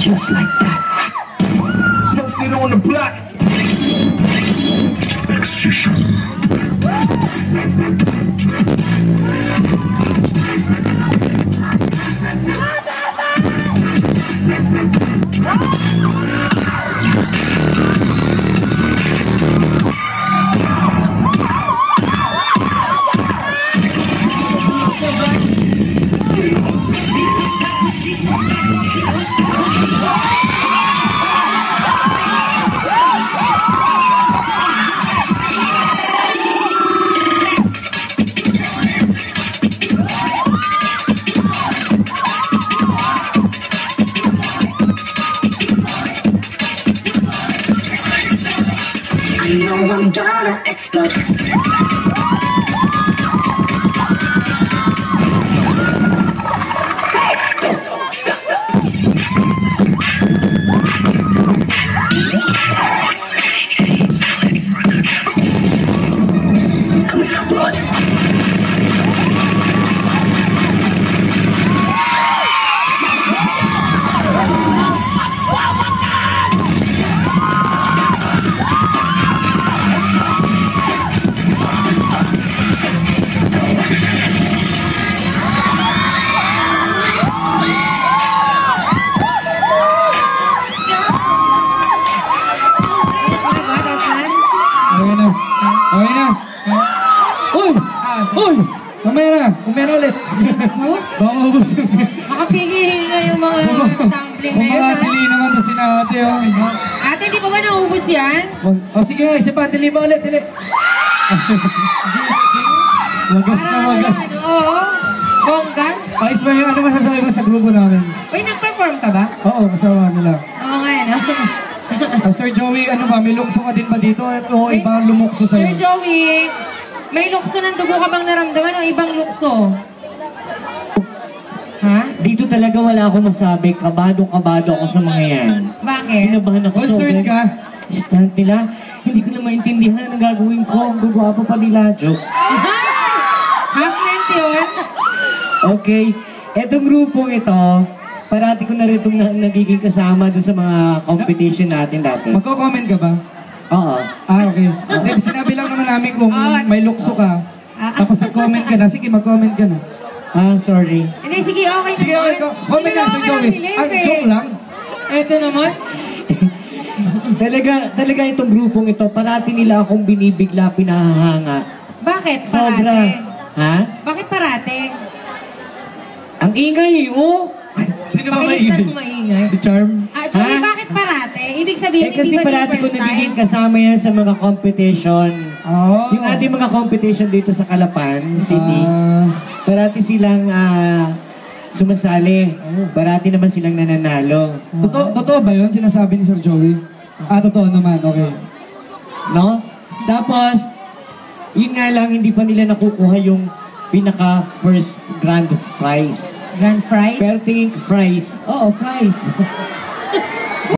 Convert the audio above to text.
Just like that. Posted on the block. Excision. I know I'm gonna explode. Mamaya na, kumera ulit. Baka maubos yun. Makapigil na yung mga tumbling na yun, ha? Kumakatili naman to si ate, oh. Ate, di pa ba naubos yan? O sige nga, isa pa, dili ba ulit, dili. Wagas na wagas. Oo. Bongga? Ayos ba yung ano masasabi mo sa grupo namin? Uy, nag-perform ka ba? Oo, kasama nila. Oo nga, no? Sir Joey, ano ba, may lukso ka din ba dito? O ibang lumukso sa'yo? Sir Joey, may lukso ng dugo ka bang naramdaman o ibang lukso? Ha? Dito talaga wala akong masabi. Kabado-kabado ako sa mga yan. Bakit? Kinabahan ako Concerned ka? Stunt nila. Hindi ko na maintindihan ang gagawin ko. Ang gugwapo pa nila. Joke. Half-length yun? Okay. Etong grupong ito, parati ko na rin itong nagiging kasama doon sa mga competition natin dati. Magko-comment ka ba? Oo. Okay. Then, sinabi lang naman namin kung may lukso ka. Tapos nag-comment ka na. Sige, mag-comment ka na. Sorry. Hindi, sige, okay Sige, okay. Comment na, Sir Joey. Joke lang. Ito naman. Talaga itong grupong ito, parati nila akong binibigla, pinahahanga. Bakit parate? Sobra. Ha? Bakit parate? Ang ingay, oh! Sino ba Pakistan maingay? mo maingay. Si Charm? Joey, Ha? bakit parate? Ibig sabihin, Kasi hindi ba parati ko first nagiging time? kasama yan sa mga competition. Oh. Yung ating mga competition dito sa Calapan City, parati silang sumasali. Parati naman silang nananalo. Totoo ba yun? Sinasabi ni Sir Joey? Totoo naman. Okay. No? Tapos, yun nga lang, hindi pa nila nakukuha yung pinaka first grand prize. Grand prize? Pero tingin fries. Oo, fries.